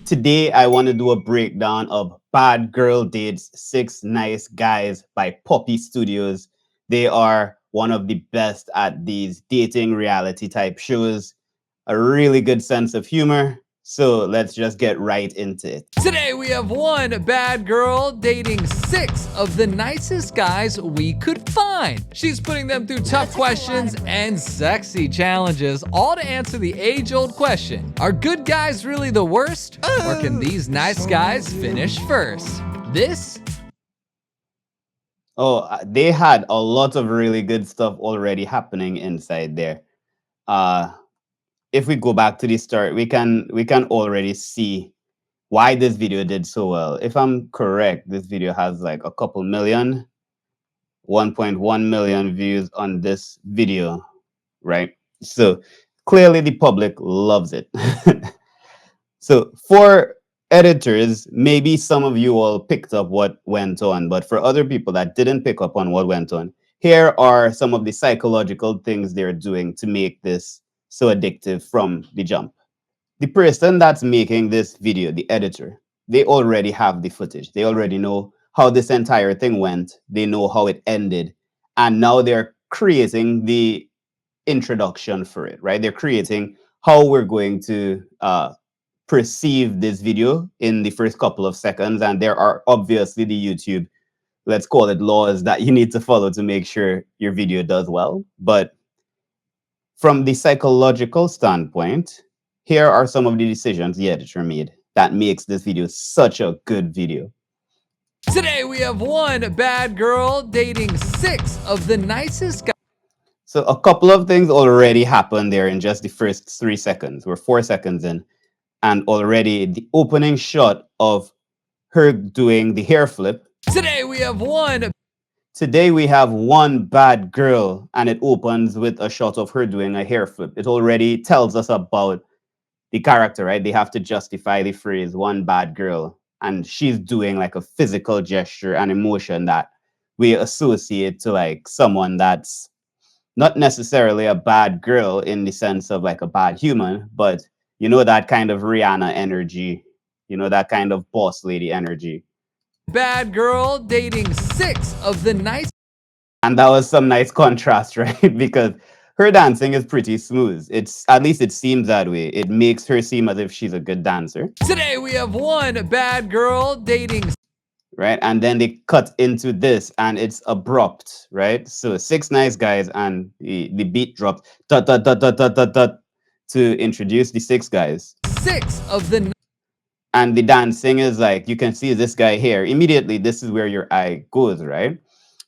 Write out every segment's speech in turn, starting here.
Today, I want to do a breakdown of Bad Girl Dates Six Nice Guys by Poppies Studios. They are one of the best at these dating reality type shows, a really good sense of humor. So let's just get right into it. Today we have one bad girl dating 6 of the nicest guys we could find. She's putting them through tough questions and sexy challenges, all to answer the age-old question: are good guys really the worst? Or can these nice guys finish first? This They had a lot of really good stuff already happening inside there. Uh, if we go back to the start, we can already see why this video did so well. If I'm correct, this video has like a couple million, 1.1 million views on this video, right? So clearly the public loves it. So for editors, maybe some of you all picked up what went on, but for other people that didn't pick up on what went on, here are some of the psychological things they're doing to make this so addictive from the jump. The person that's making this video, the editor, they already have the footage. They already know how this entire thing went. They know how it ended. And now they're creating the introduction for it, right? They're creating how we're going to perceive this video in the first couple of seconds. And there are obviously the YouTube, let's call it, laws that you need to follow to make sure your video does well. But from the psychological standpoint, here are some of the decisions the editor made that makes this video such a good video. Today we have one bad girl dating 6 of the nicest guys. So a couple of things already happened there in just the first 3 seconds. We're 4 seconds in, and already the opening shot of her doing the hair flip. Today we have one Today we have one bad girl, and it opens with a shot of her doing a hair flip. It already tells us about the character, right? They have to justify the phrase one bad girl, and she's doing like a physical gesture and emotion that we associate to like someone that's not necessarily a bad girl in the sense of like a bad human, but you know, that kind of Rihanna energy, you know, that kind of boss lady energy. bad girl dating 6 of the nicest. And that was some nice contrast, right? Because her dancing is pretty smooth. It's, at least it seems that way. It makes her seem as if she's a good dancer. Today we have one bad girl dating Right. And then they cut into this and it's abrupt, right? So six nice guys and the beat drops dot, dot, dot, dot, dot, dot, dot, to introduce the six guys. 6 of the And the dancing is like, you can see this guy here. Immediately, this is where your eye goes, right?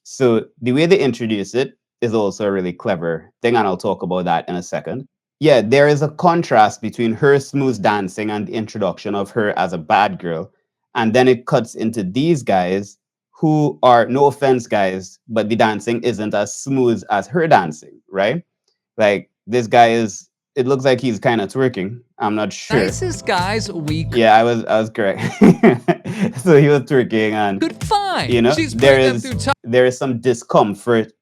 So the way they introduce it is also a really clever thing, and I'll talk about that in a second. Yeah, there is a contrast between her smooth dancing and the introduction of her as a bad girl. And then it cuts into these guys who are, no offense, guys, but the dancing isn't as smooth as her dancing, right? Like this guy is, it looks like he's kind of twerking. I'm not sure. nicest guys we Yeah, I was correct. So he was twerking, and could find. you know, She's putting them through tough there is some discomfort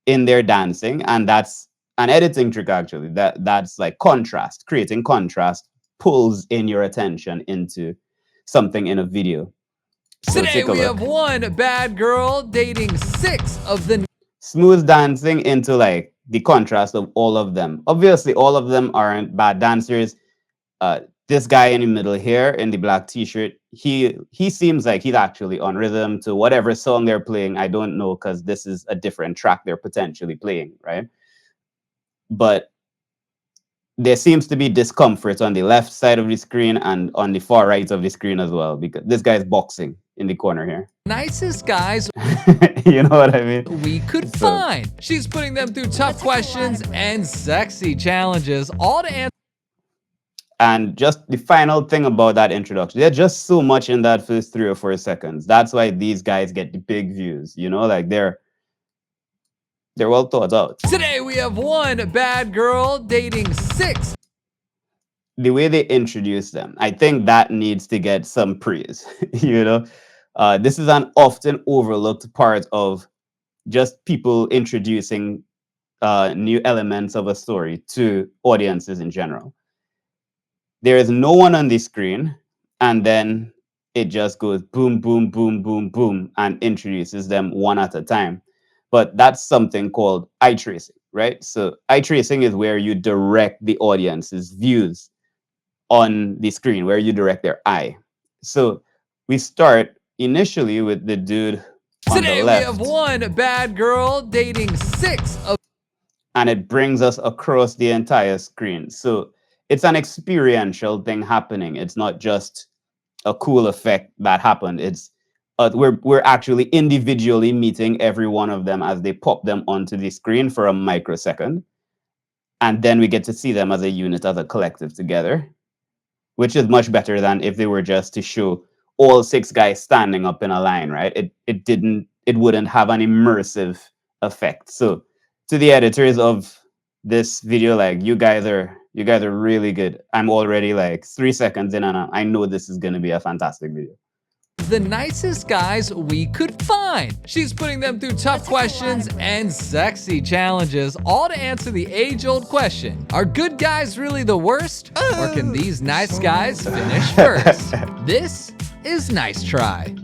in their dancing, and that's an editing trick actually. That's like contrast, creating contrast pulls in your attention into something in a video. So Today take a we have look. one bad girl dating 6 of the Smooth dancing into like the contrast of all of them. Obviously, all of them aren't bad dancers. Uh, this guy in the middle here in the black t-shirt, he seems like he's actually on rhythm to whatever song they're playing. I don't know, because this is a different track they're potentially playing, right? But there seems to be discomfort on the left side of the screen and on the far right of the screen as well, because this guy's boxing in the corner here. nicest guys You know what I mean? we could So find. She's putting them through tough questions and sexy challenges, all to answer. and just the final thing about that introduction, there's just so much in that first 3 or 4 seconds. That's why these guys get the big views, you know, like they're well thought out. Today we have one bad girl dating 6. The way they introduce them, I think that needs to get some praise. You know, this is an often overlooked part of just people introducing new elements of a story to audiences in general. There is no one on the screen. and then it just goes boom, boom, boom, boom, boom, and introduces them one at a time. But that's something called eye tracing, right? So eye tracing is where you direct the audience's views on the screen, where you direct their eye. So we start initially with the dude on the Today we have left, one bad girl dating six of and it brings us across the entire screen. So it's an experiential thing happening. It's not just a cool effect that happened. It's we're actually individually meeting every one of them as they pop them onto the screen for a microsecond, and then we get to see them as a unit, as a collective together, which is much better than if they were just to show all six guys standing up in a line, right? It wouldn't have an immersive effect. So to the editors of this video, like you guys are really good. I'm already like 3 seconds in, and I know this is gonna be a fantastic video. the nicest guys we could find. She's putting them through tough questions and sexy challenges, all to answer the age-old question: are good guys really the worst, or can these nice guys finish first? This is Nice Try.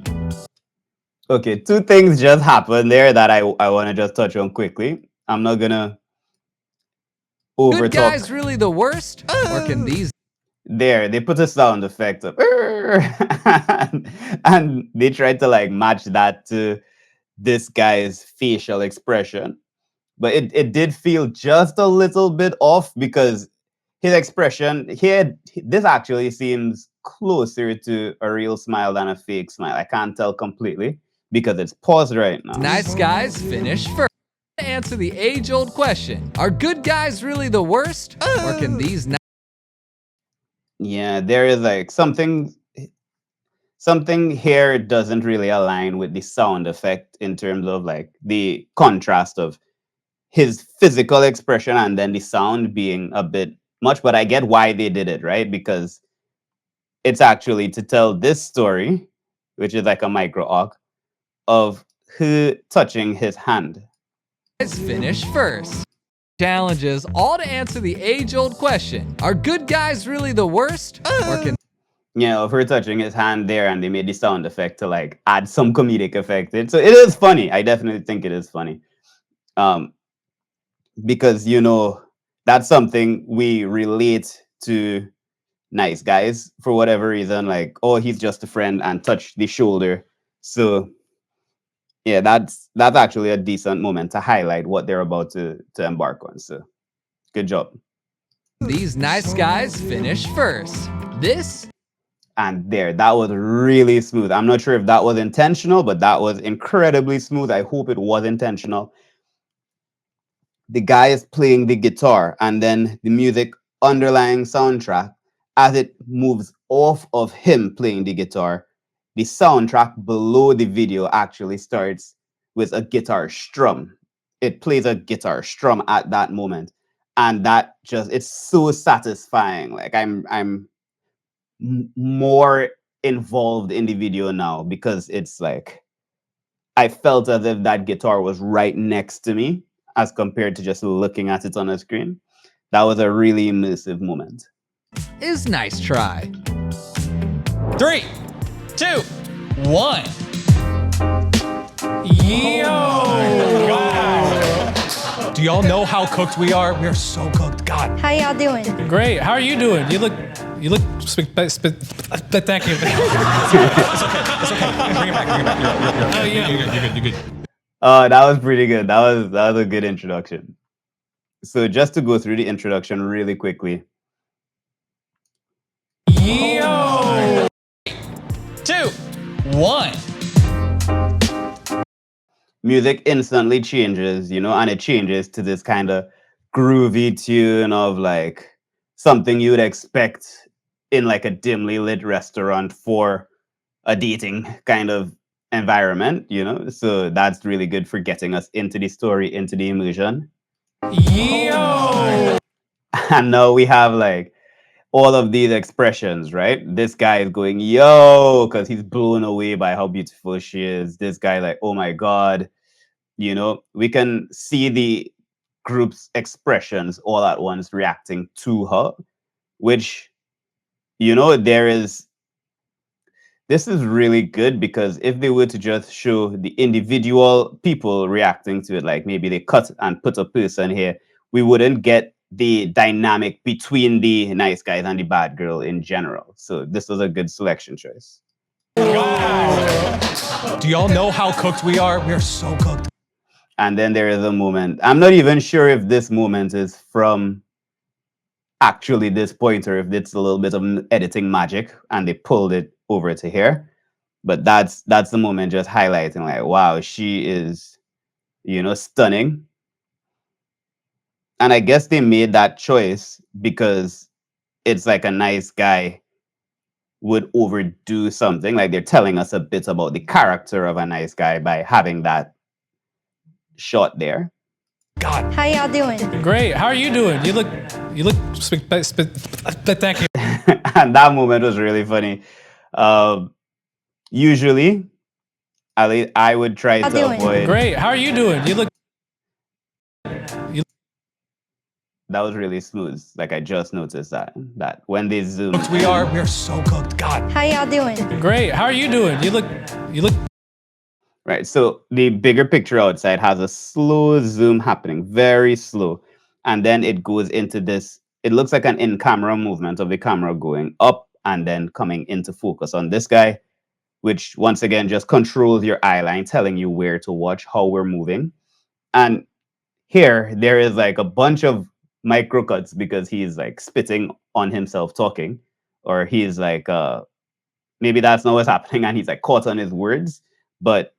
Okay, two things just happened there that I want to just touch on quickly. I'm not gonna over Good guys talk. really the worst, or can these There, they put a sound effect of and they tried to like match that to this guy's facial expression. But it did feel just a little bit off because his expression here, this actually seems closer to a real smile than a fake smile. I can't tell completely because it's paused right now. nice guys finish first? To answer the age-old question: are good guys really the worst, or can these Yeah, there is like something here doesn't really align with the sound effect in terms of like the contrast of his physical expression and then the sound being a bit much. But I get why they did it, right? Because it's actually to tell this story, which is like a micro arc of who touching his hand. guys finish first? Challenges, all to answer the age-old question: are good guys really the worst, or can Of her touching his hand there, and they made the sound effect to like add some comedic effect. So it is funny. I definitely think it is funny. Um, because that's something we relate to nice guys for whatever reason, like, oh, he's just a friend, and touch the shoulder. So yeah, that's actually a decent moment to highlight what they're about to embark on. So good job. these nice guys finish first? This And there, that was really smooth. I'm not sure if that was intentional, but that was incredibly smooth. I hope it was intentional. The guy is playing the guitar, and then the music underlying soundtrack, as it moves off of him playing the guitar, the soundtrack below the video actually starts with a guitar strum. It plays a guitar strum at that moment, and that just, it's so satisfying. Like I'm more involved in the video now because it's like I felt as if that guitar was right next to me as compared to just looking at it on a screen. That was a really immersive moment. is Nice Try. Three, two, one. Yo! Do y'all know how cooked we are? We are so cooked. God. How y'all doing? Great. How are you doing? You look. Thank you. It's okay. Bring it back. Oh yeah. You're good. That was pretty good. That was a good introduction. So just to go through the introduction really quickly. Yo! 2, 1. Music instantly changes, and it changes to this kind of groovy tune of like something you would expect in like a dimly lit restaurant for a dating kind of environment. So that's really good for getting us into the story, into the immersion. Yo! And now we have like all of these expressions, right? This guy is going, yo, because he's blown away by how beautiful she is. This guy, like, oh my God. We can see the group's expressions all at once reacting to her, which, there is This is really good because if they were to just show the individual people reacting to it, like maybe they cut and put a person here, we wouldn't get the dynamic between the nice guys and the bad girl in general. So this was a good selection choice. Do y'all know how cooked we are? We are so cooked. And then there is a moment. I'm not even sure if this moment is from actually this point or if it's a little bit of editing magic and they pulled it over to here. But that's the moment just highlighting like, wow, she is, stunning. And I guess they made that choice because it's like a nice guy would overdo something. Like they're telling us a bit about the character of a nice guy by having that shot there. God. How y'all doing? Great. How are you doing? You look thank you. And that moment was really funny. Usually, I would try How to doing? avoid. Great. How are you doing? You look That was really smooth. Like I just noticed that when they zoom, we are so cooked. God. How y'all doing? Great. How are you doing? You look right. So the bigger picture outside has a slow zoom happening, very slow, and then it goes into this. It looks like an in-camera movement of the camera going up and then coming into focus on this guy, which once again just controls your eye line, telling you where to watch, how we're moving. And here, there is like a bunch of micro cuts because he's like spitting on himself talking, or he's like, maybe that's not what's happening, and he's like caught on his words. But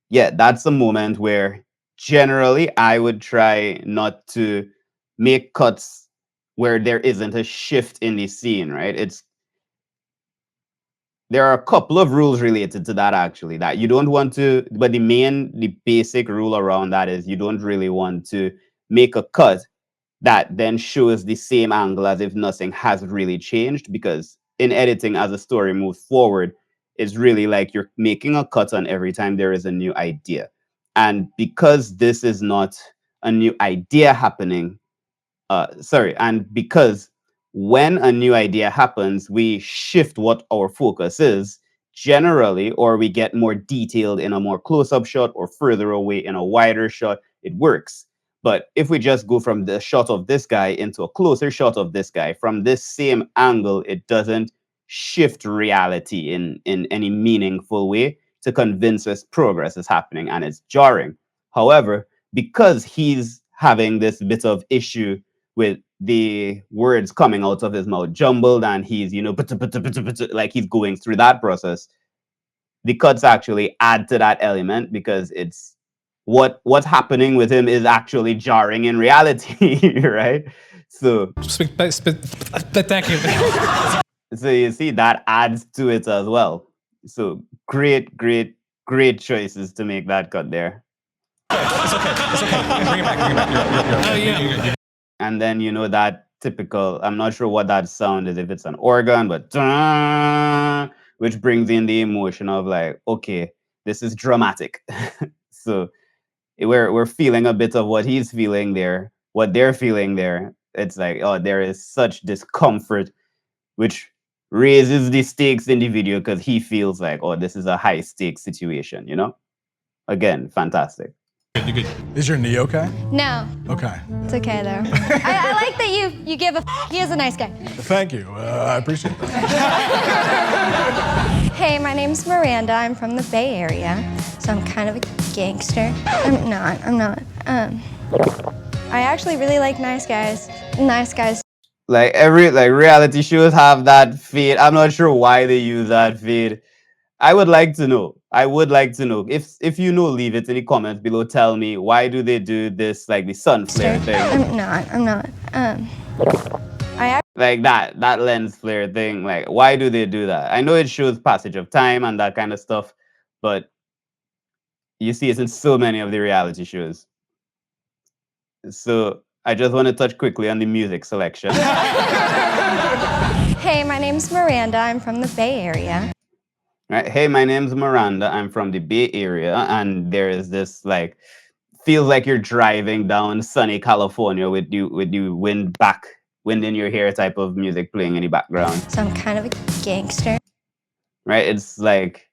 yeah, that's a moment where generally I would try not to make cuts where there isn't a shift in the scene, right? There are a couple of rules related to that actually that you don't want to, but the basic rule around that is you don't really want to make a cut that then shows the same angle as if nothing has really changed, because in editing as a story moves forward, it's really like you're making a cut on every time there is a new idea. And because this is not a new idea happening, sorry, and because when a new idea happens, we shift what our focus is generally, or we get more detailed in a more close up shot or further away in a wider shot, it works. But if we just go from the shot of this guy into a closer shot of this guy from this same angle, it doesn't shift reality in any meaningful way to convince us progress is happening, and it's jarring. However, because he's having this bit of issue with the words coming out of his mouth jumbled and he's like he's going through that process, the cuts actually add to that element because it's what's happening with him is actually jarring in reality. Right? So thank you. so you see that adds to it as well. So great choices to make that cut there. It's okay. Bring it back. Oh yeah. And then that typical, I'm not sure what that sound is, if it's an organ, but which brings in the emotion of like, okay, this is dramatic. So we're feeling a bit of what he's feeling there, what they're feeling there. It's like, oh, there is such discomfort, which raises the stakes in the video because he feels like, oh, this is a high stakes situation, Again, fantastic. You good? Is your knee okay? No, Okay. it's okay though. I like that you give a. He is a nice guy. Thank you. I appreciate that. Hey, my name's Miranda. I'm from the Bay Area, so I'm kind of a gangster. I'm not. I actually really like nice guys. Nice guys. Like reality shows have that fade. I'm not sure why they use that fade. I would like to know. I would like to know. If you know, leave it in the comments below. Tell me, why do they do this, like the sun flare thing? I'm not. Like that lens flare thing. Like, why do they do that? I know it shows passage of time and that kind of stuff, but you see it in so many of the reality shows. So I just want to touch quickly on the music selection. Hey, my name's Miranda. I'm from the Bay Area. Right. Hey, my name's Miranda. I'm from the Bay Area, and there is this like feels like you're driving down sunny California with the wind in your hair type of music playing in the background. So I'm kind of a gangster. right? It's like,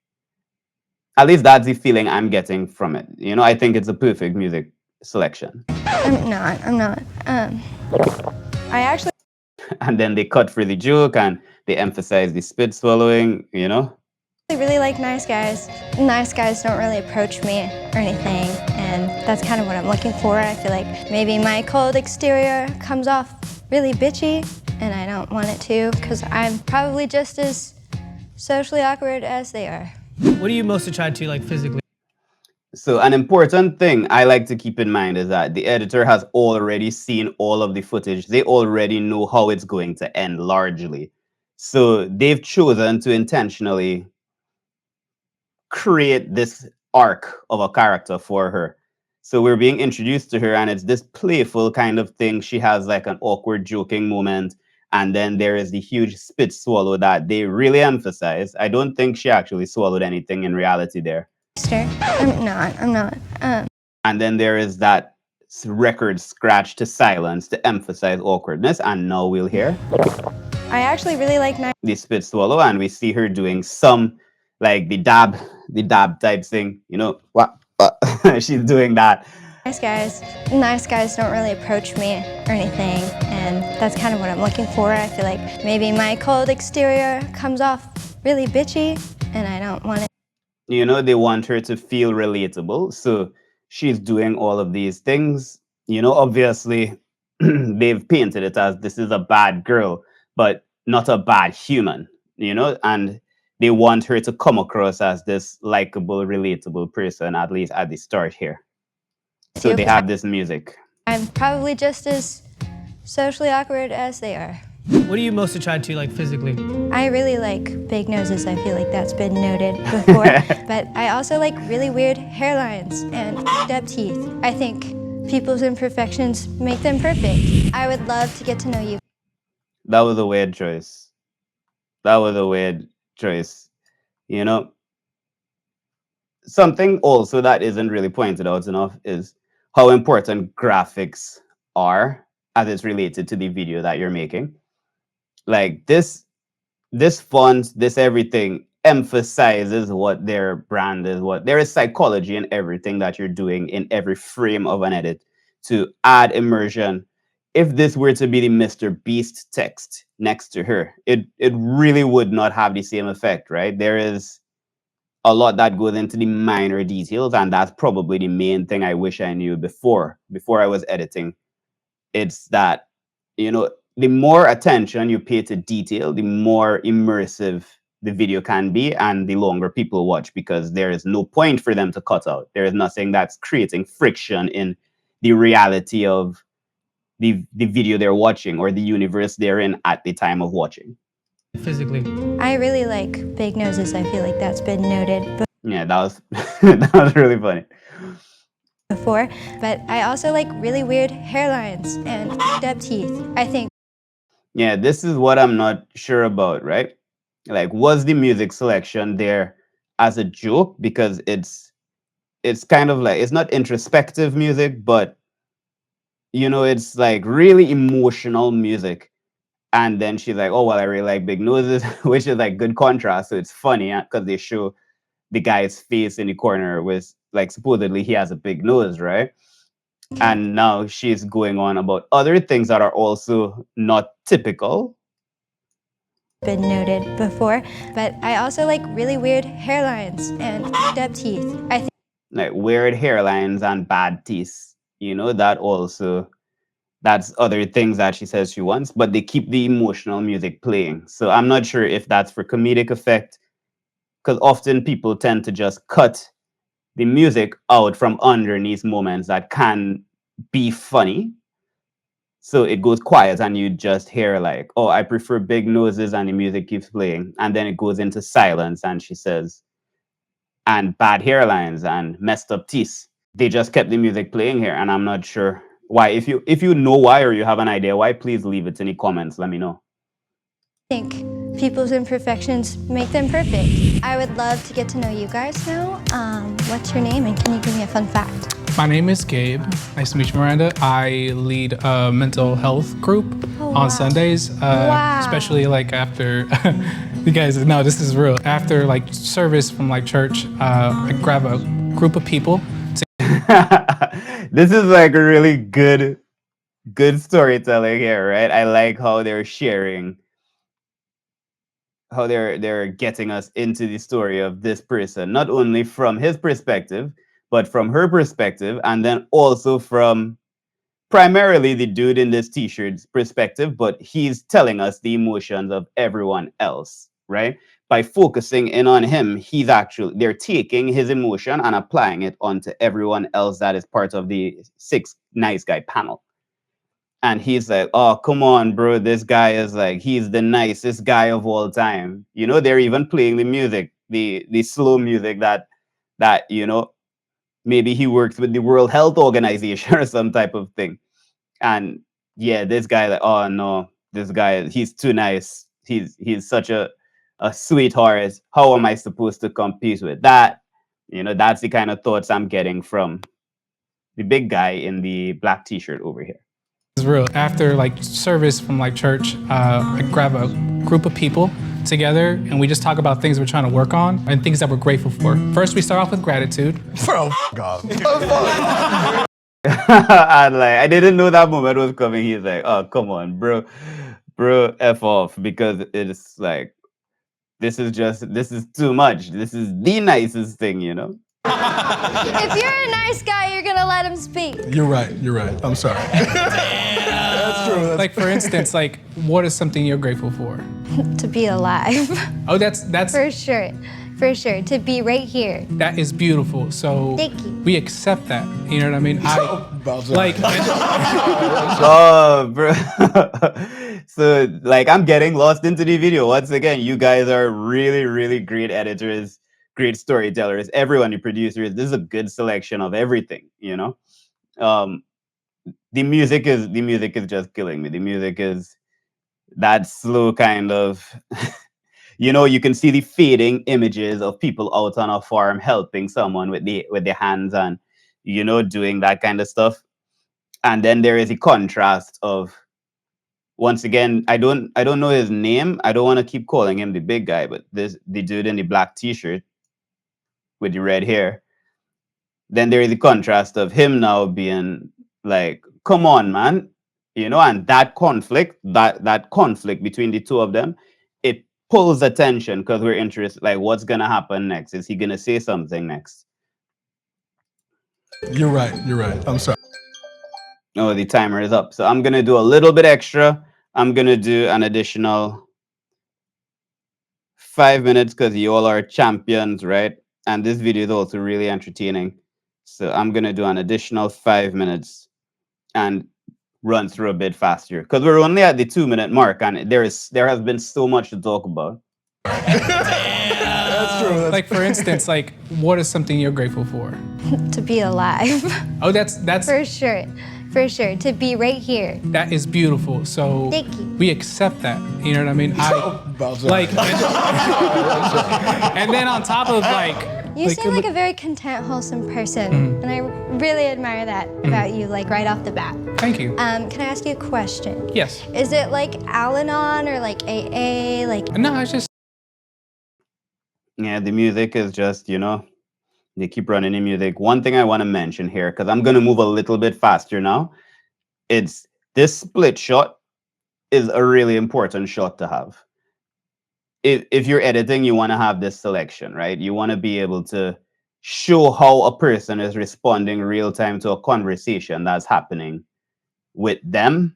at least that's the feeling I'm getting from it. I think it's a perfect music selection. I'm not. I actually And then they cut for the joke and they emphasize the spit swallowing. really like nice guys. Nice guys don't really approach me or anything, and that's kind of what I'm looking for. I feel like maybe my cold exterior comes off really bitchy, and I don't want it to, because I'm probably just as socially awkward as they are. What are you most attracted to, like physically? So an important thing I like to keep in mind is that the editor has already seen all of the footage. They already know how it's going to end largely. So they've chosen to intentionally create this arc of a character for her. So we're being introduced to her, and it's this playful kind of thing. She has like an awkward joking moment, and then there is the huge spit swallow that they really emphasize. I don't think she actually swallowed anything in reality there. I'm not. And then there is that record scratch to silence to emphasize awkwardness. And now we'll hear I actually really like the spit swallow, and we see her doing some like the dab type thing. What? She's doing that. nice guys. Nice guys don't really approach me or anything, and that's kind of what I'm looking for. I feel like maybe my cold exterior comes off really bitchy, and I don't want it. They want her to feel relatable. So she's doing all of these things. Obviously, they've painted it as this is a bad girl, but not a bad human, and they want her to come across as this likable, relatable person, at least at the start here. So they have this music. I'm probably just as socially awkward as they are. What are you most attracted to, like physically? I really like big noses. I feel like that's been noted before. But I also like really weird hairlines and up teeth. I think people's imperfections make them perfect. I would love to get to know you. That was a weird choice. That was a weird choice. You know, Something also that isn't really pointed out enough is how important graphics are as it's related to the video that you're making. Like this font, this everything emphasizes what their brand is, what there is psychology in everything that you're doing in every frame of an edit to add immersion. If this were to be the Mr. Beast text next to her, it really would not have the same effect, right? There is a lot that goes into the minor details, and that's probably the main thing I wish I knew before I was editing. It's that, the more attention you pay to detail, the more immersive the video can be, and the longer people watch, because there is no point for them to cut out. There is nothing that's creating friction in the reality of the video they're watching or the universe they're in at the time of watching. Physically. I really like big noses. I feel like that's been noted Yeah, that was that was really funny. before. But I also like really weird hairlines and up teeth. I think Yeah, this is what I'm not sure about, right? Like, was the music selection there as a joke? Because it's kind of like, it's not introspective music, but it's like really emotional music. And then she's like, oh well, I really like big noses, which is like good contrast. So it's funny because they show the guy's face in the corner with, like, supposedly he has a big nose, right? And now she's going on about other things that are also not typical. been noted before. But I also like really weird hairlines and up teeth. I think Like weird hairlines and bad teeth. That's other things that she says she wants, but they keep the emotional music playing. So I'm not sure if that's for comedic effect, because often people tend to just cut the music out from underneath moments that can be funny. So it goes quiet and you just hear like, oh, I prefer big noses, and the music keeps playing. And then it goes into silence and she says, and bad hairlines and messed up teeth. They just kept the music playing here, and I'm not sure why. If you know why, or you have an idea why, please leave it in the comments. Let me know. think people's imperfections make them perfect. I would love to get to know you guys now. What's your name, and can you give me a fun fact? My name is Gabe. Nice to meet you, Miranda. I lead a mental health group Oh, wow. on Sundays, Wow. especially like after You guys, no, this is real. After like service from like church, I grab a group of people. This is like a really good storytelling here, right? I like how they're sharing, how they're getting us into the story of this person, not only from his perspective, but from her perspective, and then also from primarily the dude in this t-shirt's perspective, but he's telling us the emotions of everyone else, right? By focusing in on him, they're taking his emotion and applying it onto everyone else that is part of the six nice guy panel. And he's like, oh, come on, bro, this guy is like, he's the nicest guy of all time. They're even playing the music, the slow music that maybe he works with the World Health Organization or some type of thing. And yeah, this guy, like, oh no, this guy, he's too nice. He's such a sweetheart. How am I supposed to compete with that? That's the kind of thoughts I'm getting from the big guy in the black t-shirt over here. This is real. After like service from like church, I grab a group of people together and we just talk about things we're trying to work on and things that we're grateful for. First, we start off with gratitude. Bro, God. And like, I didn't know that moment was coming. He's like, oh, come on, bro, F off, because it's like, this is too much. This is the nicest thing. If you're a nice guy, you're gonna let him speak. You're right. I'm sorry. That's true. Like for instance, like what is something you're grateful for? To be alive. Oh, that's For sure. To be right here. that is beautiful. So Thank you. we accept that. You know what I mean? Like Oh, bro. So, like, I'm getting lost into the video. Once again, you guys are really, really great editors, great storytellers. Everyone, the producers, this is a good selection of everything. Um, the music is just killing me. The music is that slow kind of, you can see the fading images of people out on a farm helping someone with their hands and, doing that kind of stuff. And then there is a contrast of, once again, I don't know his name. I don't want to keep calling him the big guy, but the dude in the black t-shirt with the red hair. Then there is the contrast of him now being like, come on, man. And that conflict between the two of them, it pulls attention because we're interested, like, what's gonna happen next? Is he gonna say something next? You're right. I'm sorry. Oh, the timer is up. So I'm gonna do a little bit extra. I'm gonna do an additional 5 minutes because you all are champions, right? And this video is also really entertaining. So I'm gonna do an additional 5 minutes and run through a bit faster because we're only at the 2-minute mark, and there has been so much to talk about. That's true. like for instance, like what is something you're grateful for? To be alive. Oh, that's For sure. To be right here. that is beautiful. So Thank you. we accept that. You know what I mean? Like and then on top of You seem like a very content, wholesome person, and I really admire that about you, like right off the bat. Thank you. Can I ask you a question? Yes. Is it like Al-Anon or like AA? Like No, it's just Yeah, the music is just, they keep running the music. One thing I want to mention here, because I'm going to move a little bit faster now, it's this split shot is a really important shot to have. If you're editing, you want to have this selection, right? You want to be able to show how a person is responding real time to a conversation that's happening with them.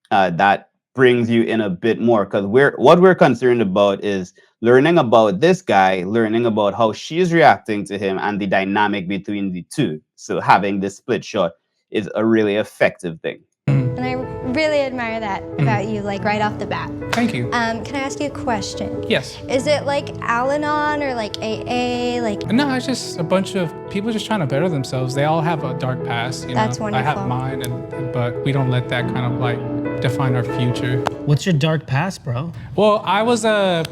That brings you in a bit more, because what we're concerned about is learning about this guy, learning about how she's reacting to him and the dynamic between the two. So having this split shot is a really effective thing. and I really admire that about you, like right off the bat. thank you. Can I ask you a question? Yes. Is it like Al-Anon or like AA? Like No, it's just a bunch of people just trying to better themselves. They all have a dark past. That's I have wonderful. mine, but we don't let that kind of like define our future. What's your dark past, bro? Well, I was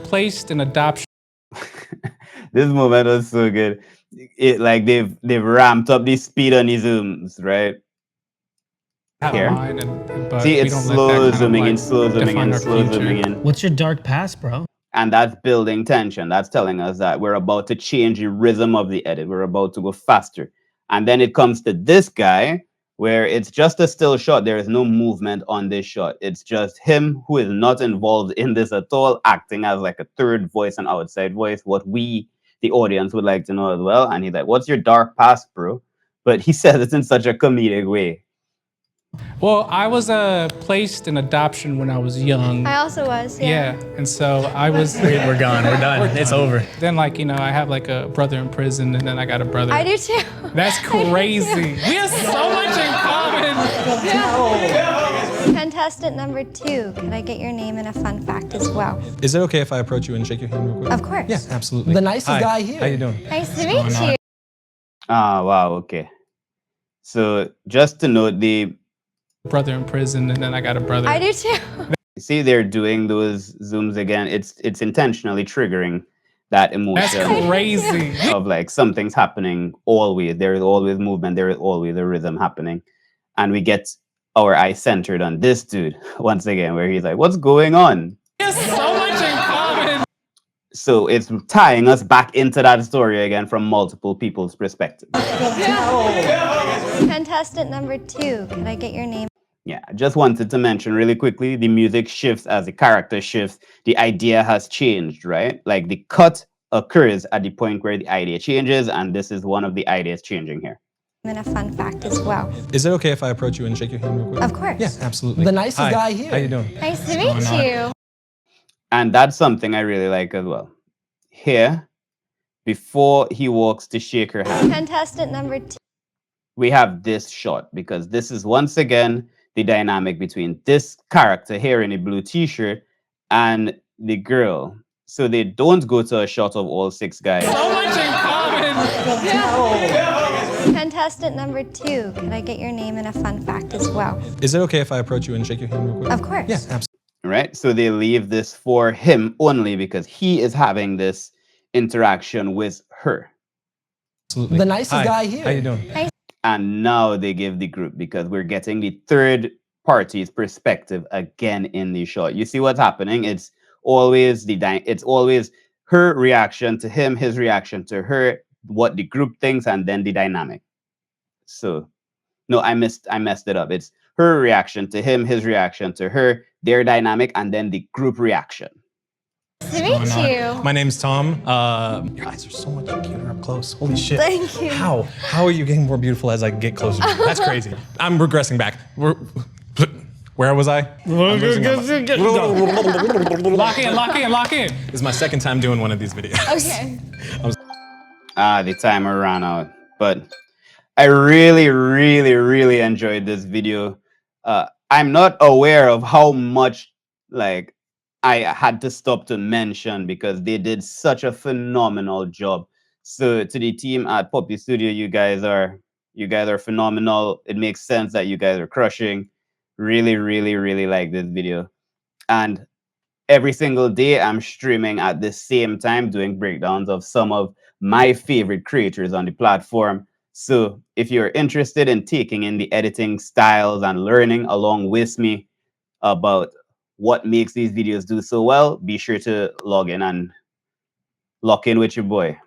placed in adoption. This moment was so good. It like they've ramped up the speed on the zooms, right? Have Here. mine, but See, we it's don't slow let that kind zooming of, in, like, slow zooming define in, our slow future. zooming in. What's your dark past, bro? And that's building tension. That's telling us that we're about to change the rhythm of the edit. We're about to go faster. And then it comes to this guy where it's just a still shot. There is no movement on this shot. It's just him who is not involved in this at all, acting as like a third voice, an outside voice, what we, the audience, would like to know as well. And he's like, "What's your dark past, bro?" But he says it in such a comedic way. Well, I was placed in adoption when I was young. I also was, Yeah, and so I was. We're gone. We're done. It's over. Then, like, you know, I have like a brother in prison, and then I got a brother. I do too. That's crazy. We have so much in common. Contestant number 2, can I get your name and a fun fact as well? Is it okay if I approach you and shake your hand real quick? Of course. Yeah, absolutely. The nicest Hi. guy here. How you doing? Nice to meet you. Ah, wow, okay. So just to note, the Brother in prison, and then I got a brother. I do too. see they're doing those zooms again. It's intentionally triggering that That's emotion crazy. of like something's happening always. There is always movement. There is always a rhythm happening, and we get our eye centered on this dude once again, where he's like, "What's going on?" We have so much in common. So it's tying us back into that story again from multiple people's perspectives. Contestant number 2, can I get your name? Yeah, I just wanted to mention really quickly, the music shifts as the character shifts. The idea has changed, right? Like the cut occurs at the point where the idea changes, and this is one of the ideas changing here. And a fun fact as well. Is it okay if I approach you and shake your hand real quick? Of course. Yeah, absolutely. The nicest Hi. guy here. How you doing? Nice to meet you. And that's something I really like as well. Here, before he walks to shake her hand, Contestant number 2. we have this shot because this is once again the dynamic between this character here in a blue t-shirt and the girl. So they don't go to a shot of all 6 guys. So much in common. Contestant number 2, can I get your name and a fun fact as well? Is it okay if I approach you and shake your hand real quick? Of course. Yeah, absolutely. Right? So they leave this for him only because he is having this interaction with her. The nicest Hi. guy here. How you doing? And now they give the group because we're getting the third party's perspective again in the shot. You see what's happening? It's always it's always her reaction to him, his reaction to her, what the group thinks, and then the dynamic. So no, I messed it up. It's her reaction to him, his reaction to her, their dynamic, and then the group reaction. Nice to meet you. My name's Tom. Your eyes are so much cuter up close. Holy shit. Thank you. How? How are you getting more beautiful as I get closer to you? That's crazy. I'm regressing back. Where was I? I'm losing my mind. Lock in, lock in, lock in. This is my second time doing one of these videos. Okay. The timer ran out. But I really, really, really enjoyed this video. I'm not aware of how much like I had to stop to mention because they did such a phenomenal job. So to the team at Poppies Studio, you guys are phenomenal. It makes sense that you guys are crushing. Really, really, really like this video. And every single day I'm streaming at the same time doing breakdowns of some of my favorite creators on the platform. So if you're interested in taking in the editing styles and learning along with me about what makes these videos do so well, be sure to log in and lock in with your boy.